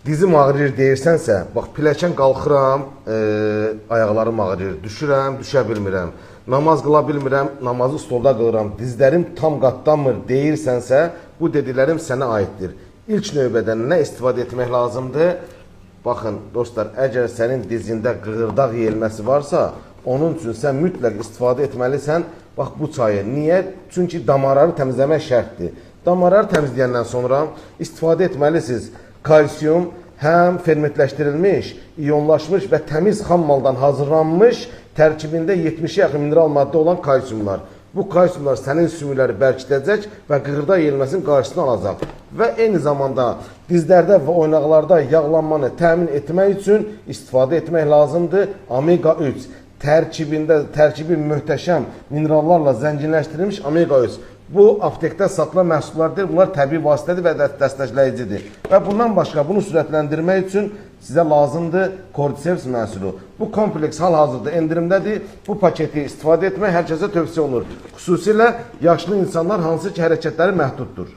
Dizim ağrıyır deyirsənsə, bax pilləkən qalxıram, ayaqlarım ağrıyır, düşürəm, düşə bilmirəm. Namaz qıla bilmirəm, namazı stolda qılıram, dizlərim tam qatlanmır deyirsənsə, bu dediklərim sənə aiddir. İlk növbədə nə istifadə etmək lazımdır? Baxın, dostlar, əgər sənin dizində qığırdaq yeyilməsi varsa, onun üçün sən mütləq istifadə etməlisən, bax bu çayı. Niyə? Çünki damarları təmizləmək şərtdir. Damarları təmizləyəndən sonra istifadə etməlisiniz. Kalsiyum həm fermentləşdirilmiş, iyonlaşmış və təmiz xammaldan hazırlanmış tərkibində 70-ə yaxın mineral maddə olan kalsiyumlar. Bu kalsiyumlar sənin sümükləri bərkidəcək və qığırda yeyilməsinin qarşısını alacaq. Və eyni zamanda dizlərdə və oynaqlarda yağlanmanı təmin etmək üçün istifadə etmək lazımdır omega 3. Tərkibi möhtəşəm minerallarla zənginləşdirilmiş omega 3. Bu, aptekdə satılan məhsullardır. Bunlar təbii vasitədir və dəstəkləyicidir. Və bundan başqa, bunu sürətləndirmək üçün sizə lazımdır Cordyceps məhsulu. Bu kompleks hal-hazırda endirimdədir. Bu paketi istifadə etmək hər kəsə tövsiyə olunur. Xüsusilə yaşlı insanlar hansı ki, hərəkətləri məhduddur.